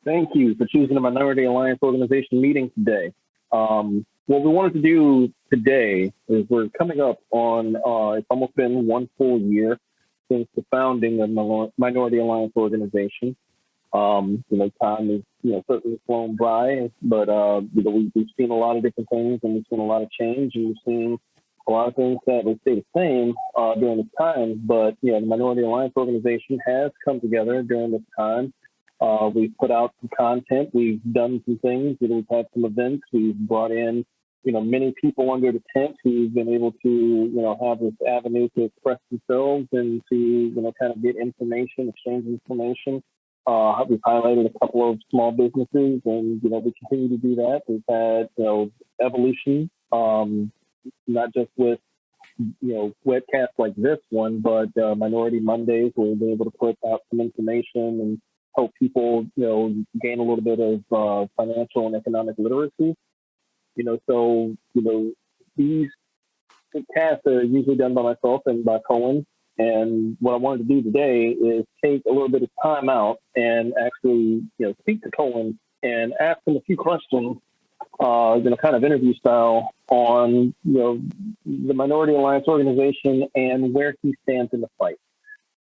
Thank you for choosing the Minority Alliance Organization meeting today. What we wanted to do today is we're coming up on, it's almost been one full year since the founding of Minority Alliance Organization. Time is, certainly flown by, but, we've seen a lot of different things and we've seen a lot of change and we've seen a lot of things that will stay the same during this time. But, the Minority Alliance Organization has come together during this time. We've put out some content. We've done some things. We've had some events. We've brought in, many people under the tent who've been able to, have this avenue to express themselves and to, kind of get information, exchange information. We've highlighted a couple of small businesses, and we continue to do that. We've had evolution, not just with webcasts like this one, but Minority Mondays, where we'll be able to put out some information and help people gain a little bit of financial and economic literacy. These casts are usually done by myself and by Cohen. And what I wanted to do today is take a little bit of time out and actually, speak to Cohen and ask him a few questions, kind of interview style on, the Minority Alliance Organization and where he stands in the fight.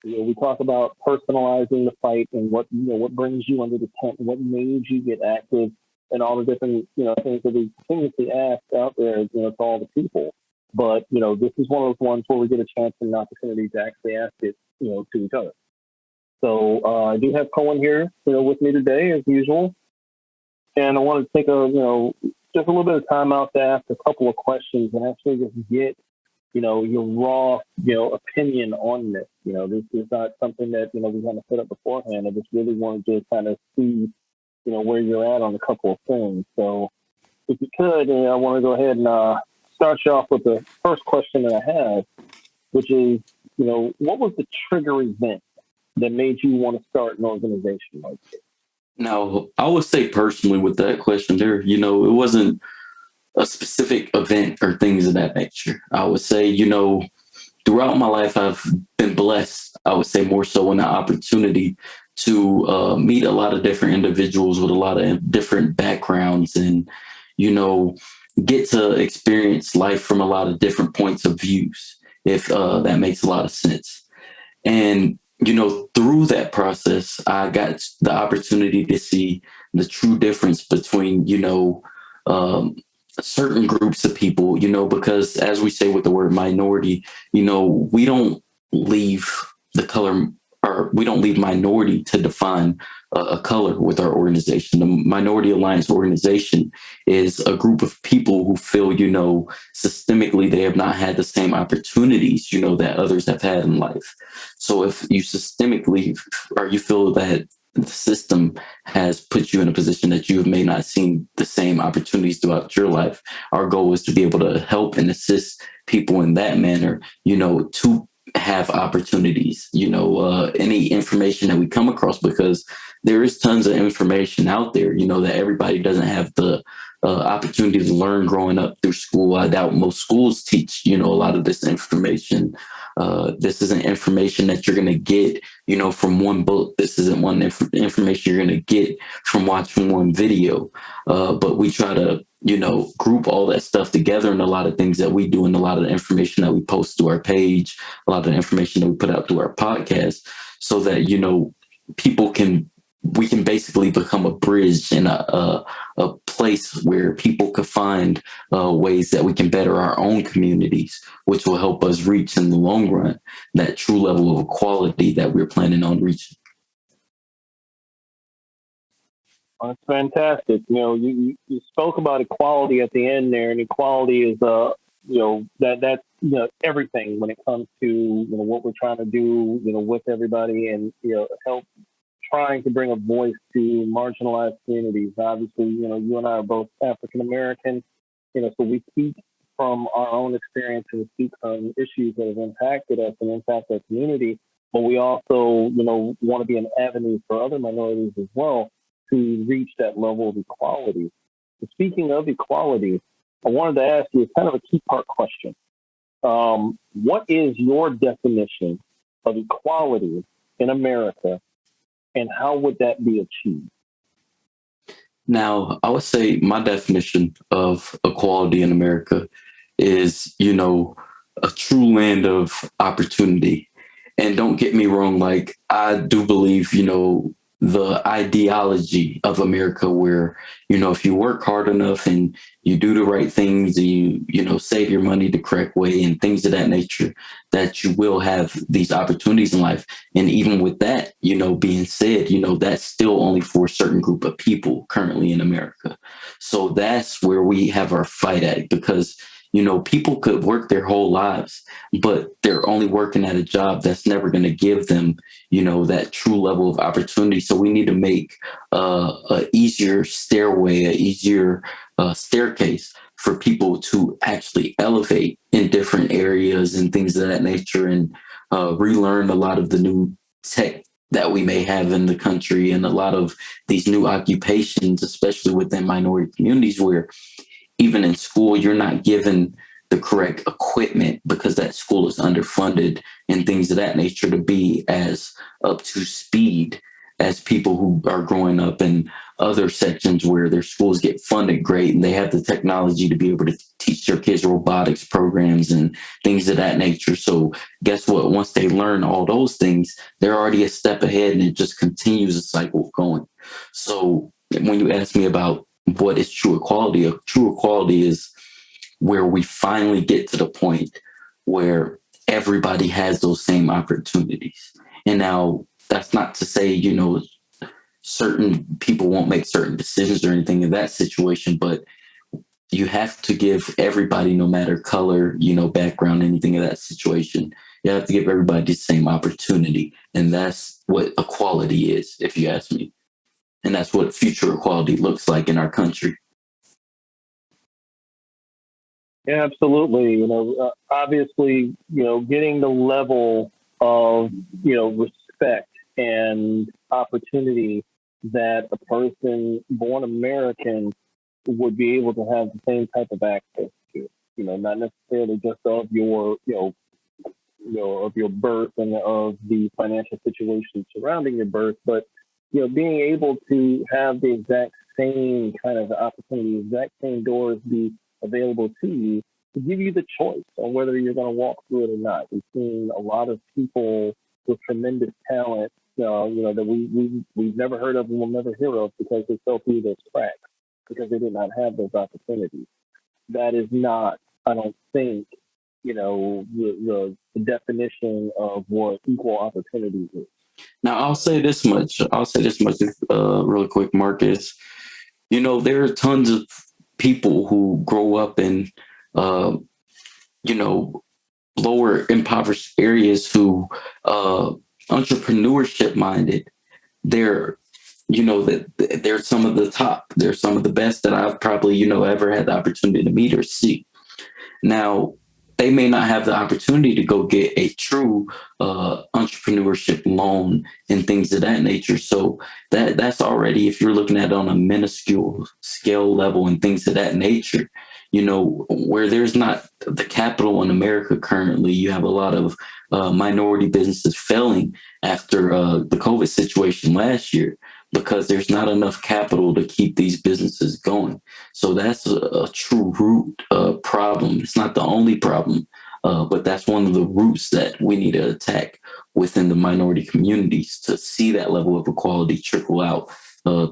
We talk about personalizing the fight and what brings you under the tent, what made you get active, and all the different things that we continuously ask out there, to all the people. But, this is one of those ones where we get a chance and an opportunity to actually ask it, to each other. So I do have Cohen here, with me today as usual. And I want to take just a little bit of time out to ask a couple of questions and actually just get, your raw, opinion on this. This is not something that, we kind of set up beforehand. I just really wanted to kind of see, where you're at on a couple of things. So if you could, I want to go ahead and start you off with the first question that I have, which is, what was the trigger event that made you want to start an organization like this? Now, I would say personally with that question there, it wasn't a specific event or things of that nature. I would say, throughout my life, I've been blessed, I would say more so in the opportunity to meet a lot of different individuals with a lot of different backgrounds and, get to experience life from a lot of different points of views, if that makes a lot of sense. And, through that process, I got the opportunity to see the true difference between, certain groups of people, because as we say with the word minority, we don't leave the color or we don't leave minority to define a color with our organization. The Minority Alliance Organization is a group of people who feel, systemically they have not had the same opportunities, that others have had in life. So if you systemically or you feel that the system has put you in a position that you may not seen the same opportunities throughout your life, our goal is to be able to help and assist people in that manner, to have opportunities, any information that we come across, because there is tons of information out there, that everybody doesn't have the opportunity to learn growing up through school. I doubt most schools teach, a lot of this information. This isn't information that you're going to get, from one book. This isn't one information you're going to get from watching one video. But we try to, group all that stuff together in a lot of things that we do and a lot of the information that we post to our page, a lot of the information that we put out to our podcast so that, we can basically become a bridge and a place where people could find ways that we can better our own communities, which will help us reach in the long run that true level of equality that we're planning on reaching. That's fantastic. You spoke about equality at the end there, and equality is that's everything when it comes to what we're trying to do with everybody and help trying to bring a voice to marginalized communities. Obviously, you and I are both African American, so we speak from our own experience and speak from issues that have impacted us and impact our community. But we also, want to be an avenue for other minorities as well to reach that level of equality. So speaking of equality, I wanted to ask you kind of a key-part question. What is your definition of equality in America, and how would that be achieved? Now, I would say my definition of equality in America is, a true land of opportunity. And don't get me wrong, like, I do believe, the ideology of America where, if you work hard enough and you do the right things and save your money the correct way and things of that nature, that you will have these opportunities in life. And even with that, being said, that's still only for a certain group of people currently in America. So that's where we have our fight at because, people could work their whole lives, but they're only working at a job that's never going to give them, that true level of opportunity. So we need to make a easier stairway, a easier staircase for people to actually elevate in different areas and things of that nature and relearn a lot of the new tech that we may have in the country and a lot of these new occupations, especially within minority communities where even in school, you're not given the correct equipment because that school is underfunded and things of that nature to be as up to speed as people who are growing up in other sections where their schools get funded great and they have the technology to be able to teach their kids robotics programs and things of that nature. So guess what? Once they learn all those things, they're already a step ahead and it just continues the cycle of going. So when you ask me about what is true equality, true equality is where we finally get to the point where everybody has those same opportunities. And now that's not to say, certain people won't make certain decisions or anything in that situation, but you have to give everybody, no matter color, background, anything of that situation, you have to give everybody the same opportunity. And that's what equality is, if you ask me. And that's what future equality looks like in our country. Yeah, absolutely. Obviously, getting the level of, respect and opportunity that a person born American would be able to have the same type of access to. Not necessarily just of your, of your birth and of the financial situation surrounding your birth, but being able to have the exact same kind of opportunity, exact same doors be available to you to give you the choice on whether you're going to walk through it or not. We've seen a lot of people with tremendous talent, that we've never heard of and will never hear of because they fell through those cracks because they did not have those opportunities. That is not, I don't think, the definition of what equal opportunity is. Now, I'll say this much. I'll say this much, really quick, Marcus. There are tons of people who grow up in, uh, you know, lower impoverished areas who entrepreneurship minded. They're, that they're some of the top. They're some of the best that I've probably, ever had the opportunity to meet or see. Now, they may not have the opportunity to go get a true entrepreneurship loan and things of that nature. So that's already, if you're looking at it on a minuscule scale level and things of that nature, where there's not the capital in America currently, you have a lot of minority businesses failing after the COVID situation last year because there's not enough capital to keep these businesses going. So that's a true root problem. It's not the only problem, but that's one of the roots that we need to attack within the minority communities to see that level of equality trickle out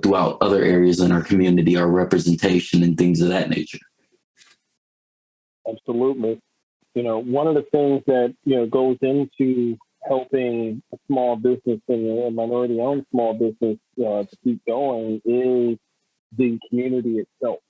throughout other areas in our community, our representation, and things of that nature. Absolutely. One of the things that, goes into helping a small business and a minority owned small business to keep going is the community itself.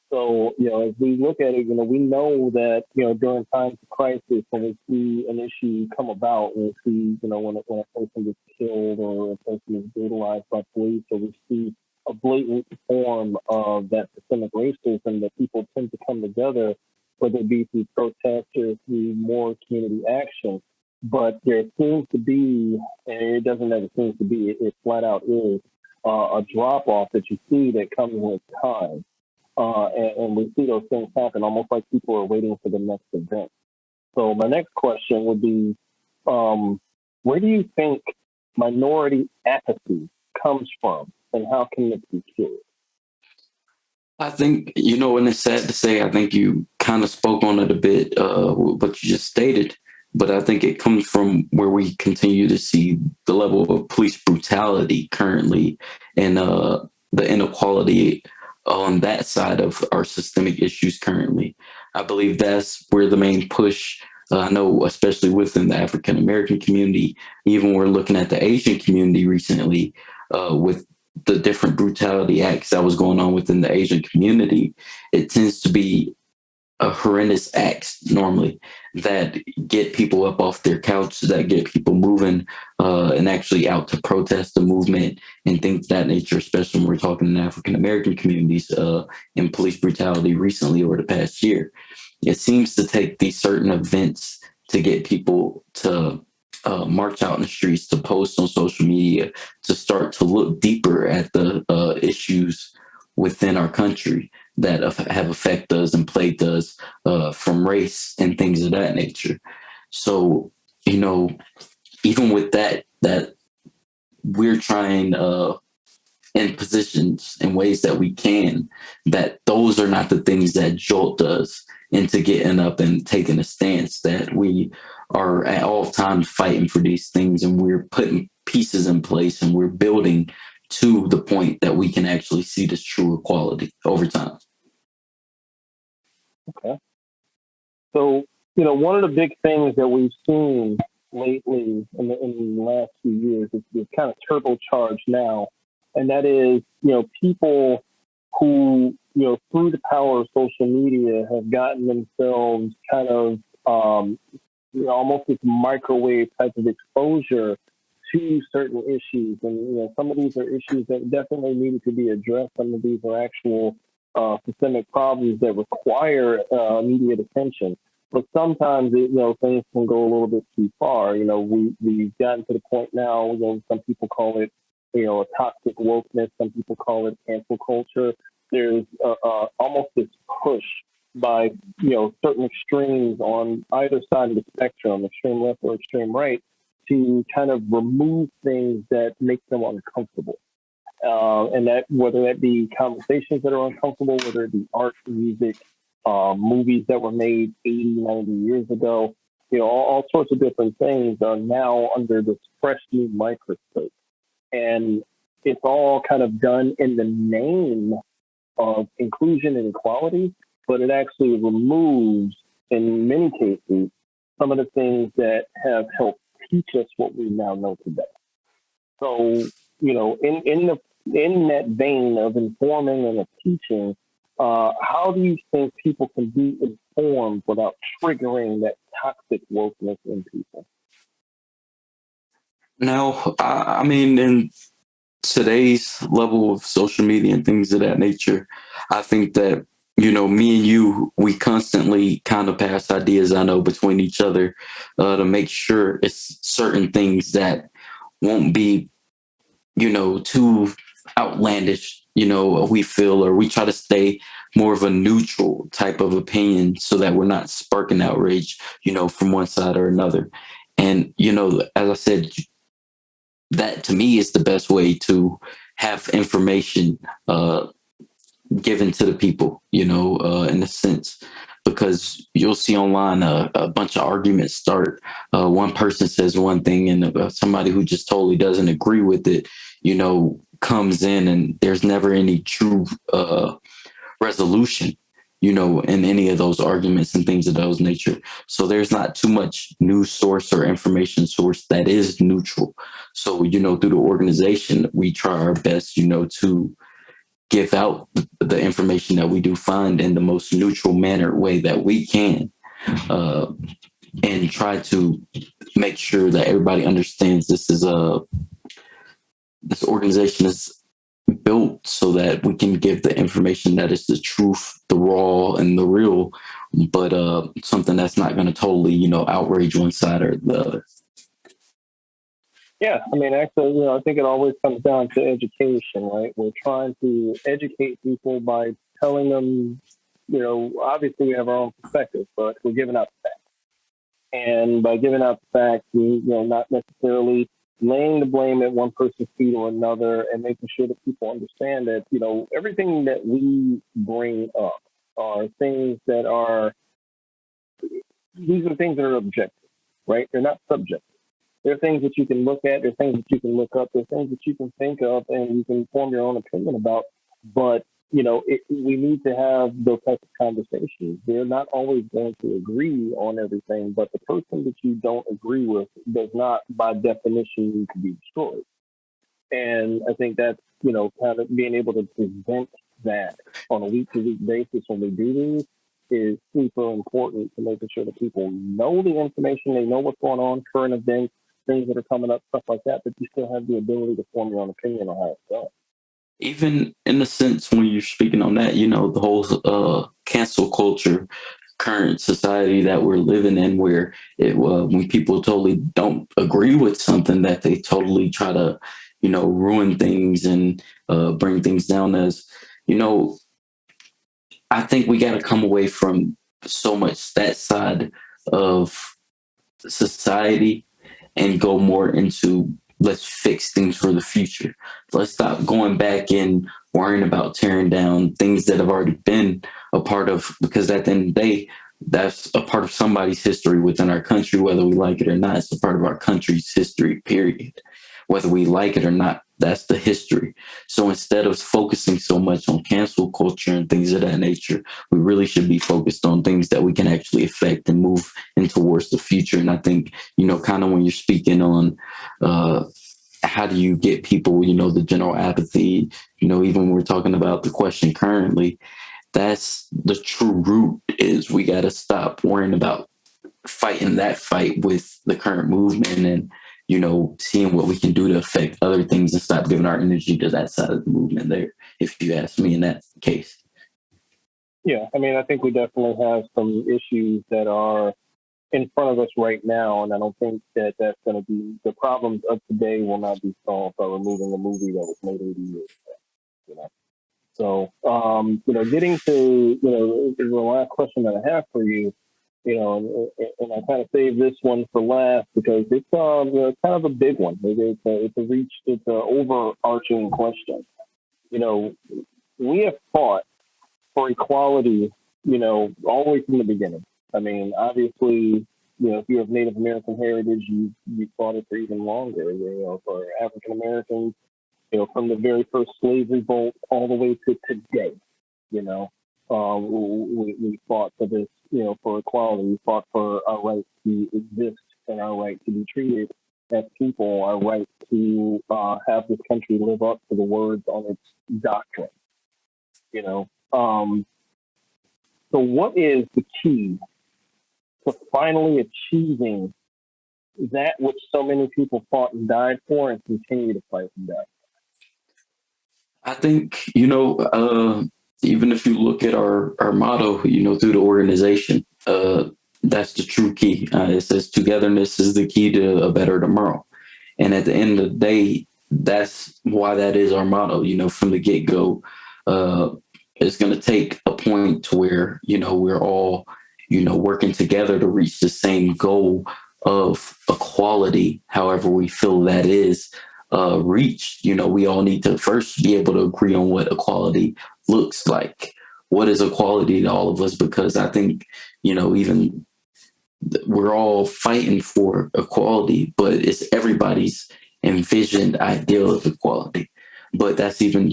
So, as we look at it, we know that, during times of crisis, when we see an issue come about, when we see, when a person gets killed or a person is brutalized by police, or we see a blatant form of that systemic racism, that people tend to come together, whether it be through protest or through more community action. But there seems to be, and it doesn't ever seem to be, it flat out is a drop off that you see that comes with time, and we see those things happen almost like people are waiting for the next event. So my next question would be, where do you think minority apathy comes from, and how can it be cured? I think, and it's sad to say, I think you kind of spoke on it a bit, what you just stated, but I think it comes from where we continue to see the level of police brutality currently and the inequality on that side of our systemic issues currently. I believe that's where the main push, I know, especially within the African American community, even we're looking at the Asian community recently with the different brutality acts that was going on within the Asian community, it tends to be a horrendous acts normally that get people up off their couch, that get people moving and actually out to protest the movement and things of that nature, especially when we're talking in African American communities in police brutality recently over the past year. It seems to take these certain events to get people to march out in the streets, to post on social media, to start to look deeper at the issues within our country that have affected us and plagued us from race and things of that nature. So, you know, even with that we're trying in positions in ways that we can, that those are not the things that jolt us into getting up and taking a stance, that we are at all times fighting for these things and we're putting pieces in place and we're building to the point that we can actually see this true equality over time. Okay. So, one of the big things that we've seen lately in the last few years is kind of turbocharged now, and that is, people who, through the power of social media have gotten themselves kind of, almost this microwave type of exposure to certain issues. And, some of these are issues that definitely needed to be addressed. Some of these are actual systemic problems that require immediate attention. But sometimes, things can go a little bit too far. We've gotten to the point now, some people call it, a toxic wokeness. Some people call it cancel culture. There's almost this push by, certain extremes on either side of the spectrum, extreme left or extreme right, to kind of remove things that make them uncomfortable. And that, whether that be conversations that are uncomfortable, whether it be art, music, movies that were made 80, 90 years ago, all sorts of different things are now under this fresh new microscope. And it's all kind of done in the name of inclusion and equality, but it actually removes, in many cases, some of the things that have helped teach us what we now know today. So, in that vein of informing and of teaching, how do you think people can be informed without triggering that toxic wokeness in people? Now, I mean, in today's level of social media and things of that nature, I think that, me and you, we constantly kind of pass ideas, I know, between each other to make sure it's certain things that won't be, too outlandish, we feel, or we try to stay more of a neutral type of opinion so that we're not sparking outrage, from one side or another. And, as I said, that to me is the best way to have information given to the people, in a sense, because you'll see online a bunch of arguments start. One person says one thing, and somebody who just totally doesn't agree with it, comes in, and there's never any true resolution, in any of those arguments and things of those nature. So there's not too much news source or information source that is neutral. So, through the organization, we try our best, to give out the information that we do find in the most neutral manner way that we can, uh, and try to make sure that everybody understands this organization is built so that we can give the information that is the truth, the raw and the real, but something that's not going to totally, outrage one side or the other. Yeah, I mean, actually, I think it always comes down to education, right? We're trying to educate people by telling them, obviously we have our own perspective, but we're giving out facts. And by giving out facts, we, not necessarily laying the blame at one person's feet or another, and making sure that people understand that, everything that we bring up are things that are, these are things that are objective, right? They're not subjective. There are things that you can look at, there are things that you can look up, there are things that you can think of, and you can form your own opinion about. But we need to have those types of conversations. They're not always going to agree on everything, but the person that you don't agree with does not, by definition, need to be destroyed. And I think that's, kind of being able to present that on a week to week basis when we do these is super important to making sure that people know the information, they know what's going on, current events, things that are coming up, stuff like that, but you still have the ability to form your own opinion on how it's going. Even in the sense when you're speaking on that, the whole cancel culture, current society that we're living in, where when people totally don't agree with something, that they totally try to, ruin things and bring things down. As you know, I think we got to come away from so much that side of society and go more into, let's fix things for the future. Let's stop going back and worrying about tearing down things that have already been a part of, because at the end of the day, that's a part of somebody's history within our country, whether we like it or not. It's a part of our country's history, period. Whether we like it or not, that's the history. So instead of focusing so much on cancel culture and things of that nature, we really should be focused on things that we can actually affect and move in towards the future. And I think, kind of when you're speaking on how do you get people, the general apathy, even when we're talking about the question currently, that's the true root is we got to stop worrying about fighting that fight with the current movement and, seeing what we can do to affect other things and stop giving our energy to that side of the movement there, if you ask me in that case. Yeah, I mean, I think we definitely have some issues that are in front of us right now, and I don't think that that's going to be the problems of today will not be solved by removing a movie that was made 80 years ago. You know, so getting to the last question that I have for you, and I kind of saved this one for last because it's kind of a big one. It's an overarching question. You know, we have fought for equality, all the way from the beginning. I mean, obviously, if you have Native American heritage, you fought it for even longer. For African Americans, from the very first slave revolt all the way to today. You know, we fought for this, for equality. We fought for our right to exist and our right to be treated as people, our right to have this country live up to the words on its doctrine. You know, so what is the key to finally achieving that which so many people fought and died for and continue to fight and die? I think, even if you look at our motto, through the organization, that's the true key. It says togetherness is the key to a better tomorrow. And at the end of the day, that's why that is our motto, from the get go. It's going to take a point to where, we're all, working together to reach the same goal of equality, however we feel that is reached. We all need to first be able to agree on what equality looks like. What is equality to all of us? Because I think, even we're all fighting for equality, but it's everybody's envisioned ideal of equality. But that's even,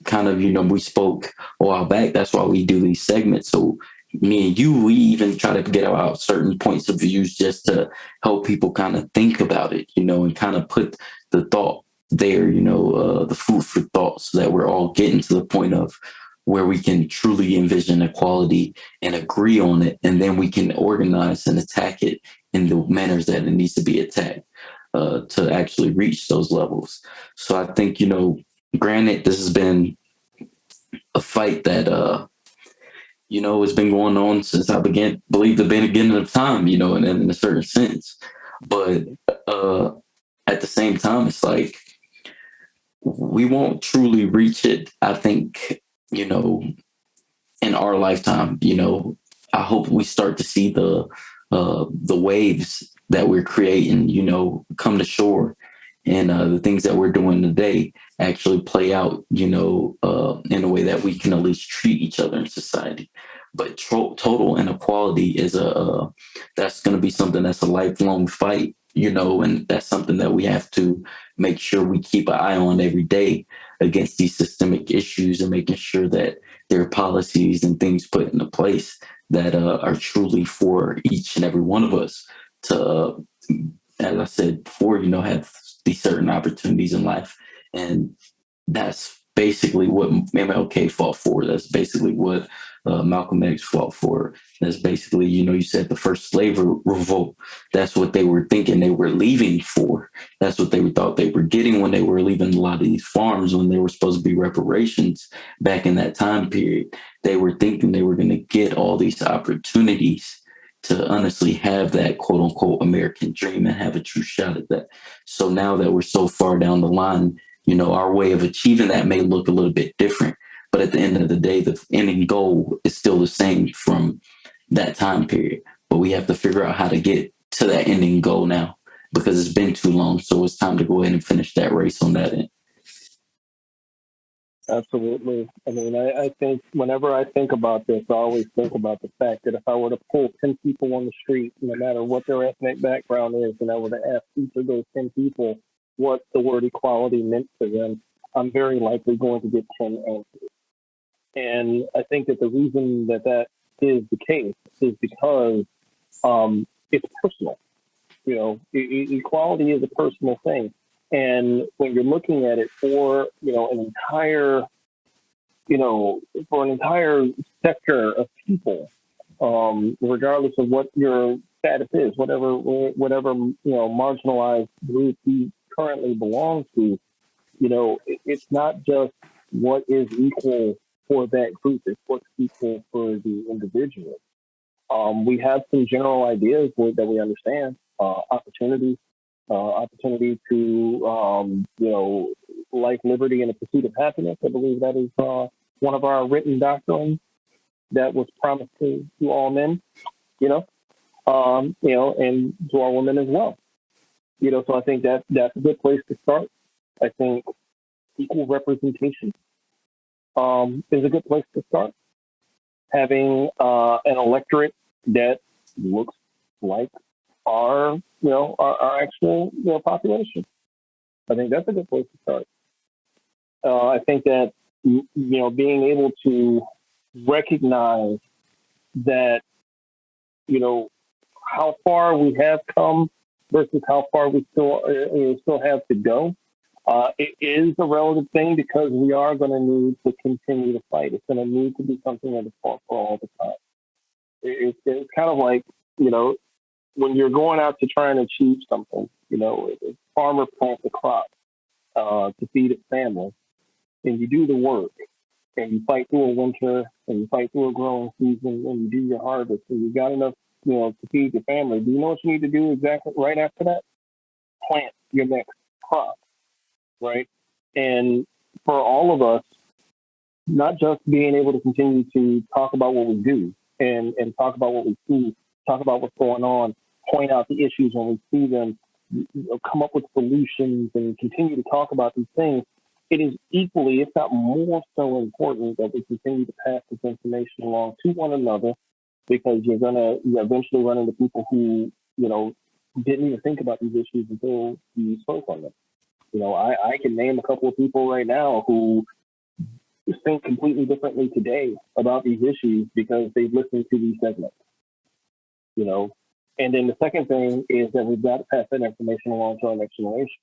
kind of, we spoke a while back. That's why we do these segments. So me and you, we even try to get out certain points of views just to help people kind of think about it, and kind of put the thought there, the food for thought, so that we're all getting to the point of where we can truly envision equality and agree on it, and then we can organize and attack it in the manners that it needs to be attacked to actually reach those levels. So I think, granted, this has been a fight that it's been going on since I believe the beginning of time, in a certain sense. But at the same time, it's like we won't truly reach it, I think, in our lifetime. I hope we start to see the waves that we're creating, come to shore, and the things that we're doing today actually play out, in a way that we can at least treat each other in society. But total inequality is that's going to be something that's a lifelong fight, and that's something that we have to make sure we keep an eye on every day against these systemic issues, and making sure that there are policies and things put into place that are truly for each and every one of us to, as I said before, have these certain opportunities in life. And that's basically what MLK fought for. That's basically what Malcolm X fought for. That's basically, you said the first slave revolt. That's what they were thinking they were leaving for. That's what they thought they were getting when they were leaving a lot of these farms, when they were supposed to be reparations back in that time period. They were thinking they were going to get all these opportunities to honestly have that quote unquote American dream and have a true shot at that. So now that we're so far down the line, our way of achieving that may look a little bit different, but at the end of the day, the ending goal is still the same from that time period. But we have to figure out how to get to that ending goal now, because it's been too long. So it's time to go ahead and finish that race on that end. Absolutely. I mean, I think whenever I think about this, I always think about the fact that if I were to pull 10 people on the street, no matter what their ethnic background is, and I were to ask each of those 10 people what the word equality meant to them, I'm very likely going to get 10 answers. And I think that the reason that that is the case is because it's personal. Equality is a personal thing. And when you're looking at it for, you know, for an entire sector of people, regardless of what your status is, whatever marginalized group you currently belong to, it's not just what is equal for that group; it's what's equal for the individual. We have some general ideas that we understand, opportunity to, life, liberty, and the pursuit of happiness. I believe that is one of our written doctrines that was promised to all men, and to all women as well. So I think that's a good place to start. I think equal representation is a good place to start. Having an electorate that looks like our actual population. I think that's a good place to start. I think that being able to recognize that how far we have come versus how far we still have to go. It is a relative thing because we are going to need to continue to fight. It's going to need to be something that is fought for all the time. It's kind of like when you're going out to try and achieve something. A farmer plants a crop to feed its family, and you do the work, and you fight through a winter, and you fight through a growing season, and you do your harvest, and you got enough, to feed your family. Do you know what you need to do exactly right after that? Plant your next crop, right? And for all of us, not just being able to continue to talk about what we do and talk about what we see, talk about what's going on, point out the issues when we see them, come up with solutions and continue to talk about these things. It is equally, if not more so important that we continue to pass this information along to one another, because you're going to eventually run into people who, didn't even think about these issues until you spoke on them. I can name a couple of people right now who think completely differently today about these issues because they've listened to these segments, you know. And then the second thing is that we've got to pass that information along to our next generation.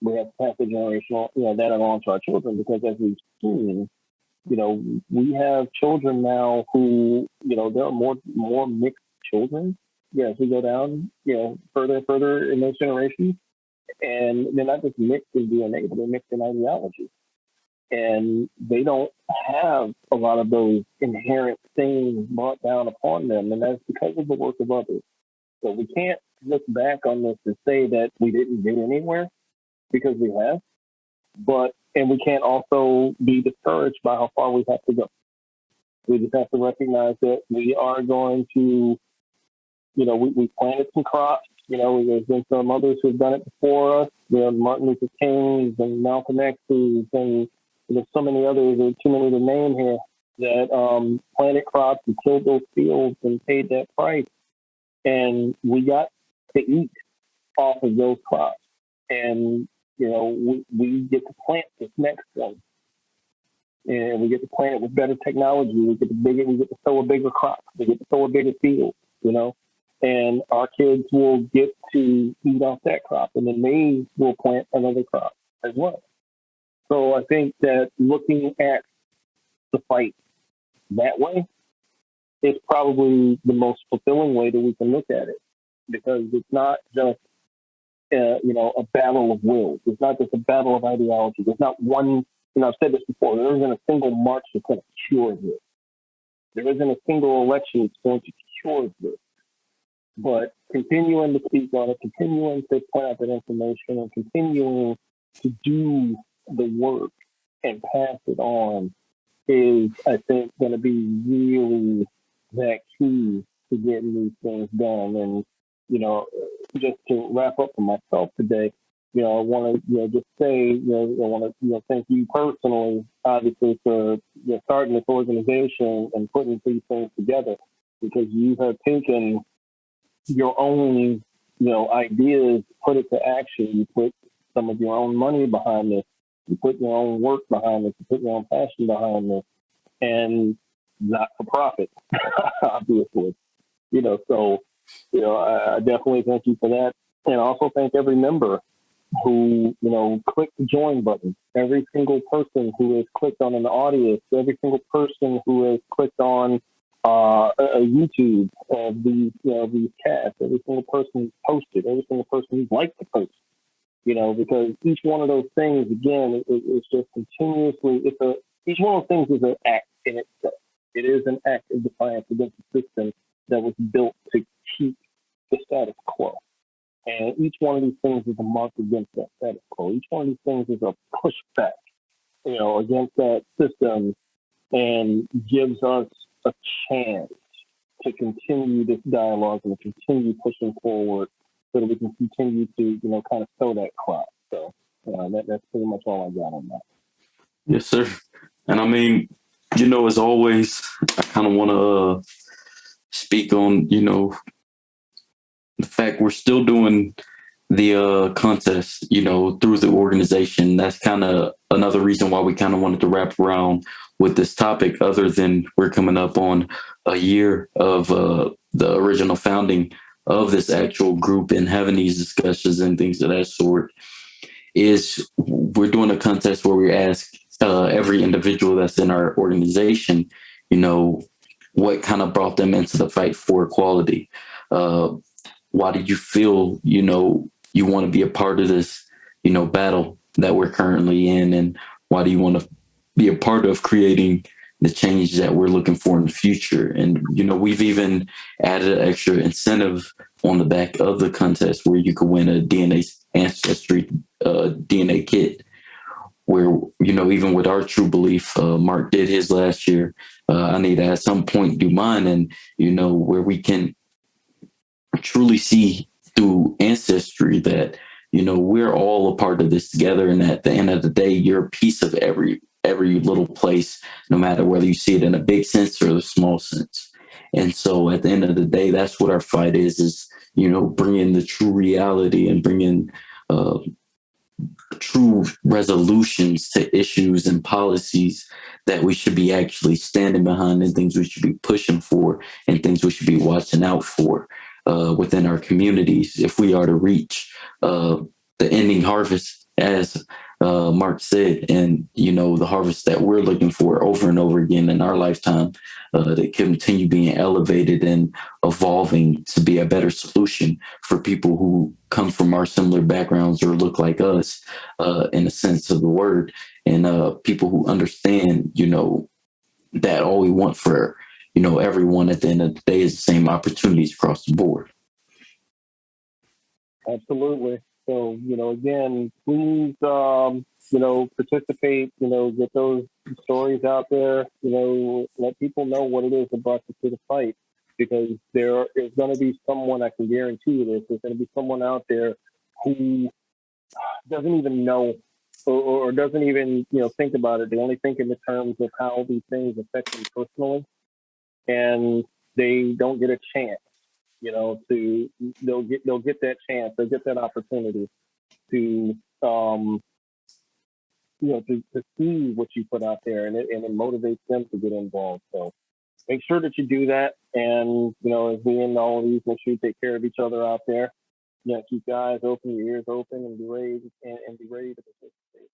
We have to pass the generational, that along to our children, because as we've seen, we have children now who, there are more mixed children. Yeah, as we go down, further and further in those generations, and they're not just mixed in DNA, but they're mixed in ideology. And they don't have a lot of those inherent things brought down upon them, and that's because of the work of others. So we can't look back on this and say that we didn't get anywhere, because we have, and we can't also be discouraged by how far we have to go. We just have to recognize that we are going to, we planted some crops, There's been some others who've done it before us. Martin Luther King's and Malcolm X's, and there's so many others. There's too many to name here that planted crops and tilled those fields and paid that price, and we got to eat off of those crops. And we get to plant this next one, and we get to plant it with better technology. We get to sow a bigger crop. We get to sow a bigger field. And our kids will get to eat off that crop, and then they will plant another crop as well. So I think that looking at the fight that way is probably the most fulfilling way that we can look at it, because it's not just a battle of wills. It's not just a battle of ideology. There's not one. I've said this before. There isn't a single march that's going to cure this. There isn't a single election that's going to cure this. But continuing to speak on it, continuing to point out that information, and continuing to do the work and pass it on is, I think, going to be really that key to getting these things done. And, just to wrap up for myself today, I want to just say, I want to thank you personally, obviously, for starting this organization and putting these things together, because you have taken your own, ideas, put it to action. You put some of your own money behind this. You put your own work behind this. You put your own passion behind this, and not for profit, obviously. So, I definitely thank you for that, and also thank every member who, clicked the join button. Every single person who has clicked on an audience. Every single person who has clicked on a YouTube of these casts. Every single person who's posted. Every single person who's liked the post. Because each one of those things, again, is just continuously. Each one of those things is an act in itself. It is an act of defiance against the system that was built to keep the status quo. And each one of these things is a mark against that status quo. Each one of these things is a pushback, against that system, and gives us a chance to continue this dialogue and to continue pushing forward, so that we can continue to, kind of sow that crop. So that's pretty much all I got on that. Yes, sir. And I mean, as always, I kind of want to speak on, the fact we're still doing the contest, through the organization. That's kind of another reason why we kind of wanted to wrap around with this topic, other than we're coming up on a year of the original founding of this actual group and having these discussions and things of that sort. Is we're doing a contest where we ask every individual that's in our organization, what kind of brought them into the fight for equality. Why did you feel, you want to be a part of this, battle that we're currently in? And why do you want to be a part of creating the change that we're looking for in the future? And, we've even added an extra incentive on the back of the contest where you could win a DNA ancestry DNA kit, where, even with our true belief, Mark did his last year. I need to at some point do mine, and, where we can truly see through ancestry that, we're all a part of this together. And at the end of the day, you're a piece of every little place, no matter whether you see it in a big sense or a small sense. And so at the end of the day, that's what our fight is, bringing the true reality and bringing true resolutions to issues and policies that we should be actually standing behind, and things we should be pushing for, and things we should be watching out for within our communities, if we are to reach the ending harvest, as Mark said, and the harvest that we're looking for over and over again in our lifetime, to continue being elevated and evolving to be a better solution for people who come from our similar backgrounds or look like us, in the sense of the word, and people who understand, that all we want for, everyone at the end of the day is the same opportunities across the board. Absolutely. So, again, please, participate, get those stories out there, let people know what it is that brought you to the fight. because there is going to be someone, I can guarantee you this, there's going to be someone out there who doesn't even know or doesn't even, think about it. They only think in the terms of how these things affect them personally, and they don't get a chance, to they'll get that chance, they'll get that opportunity to to see what you put out there, and it motivates them to get involved. So make sure that you do that. And, as we end all of these, make sure you take care of each other out there. Keep your eyes open, your ears open, and be ready to participate.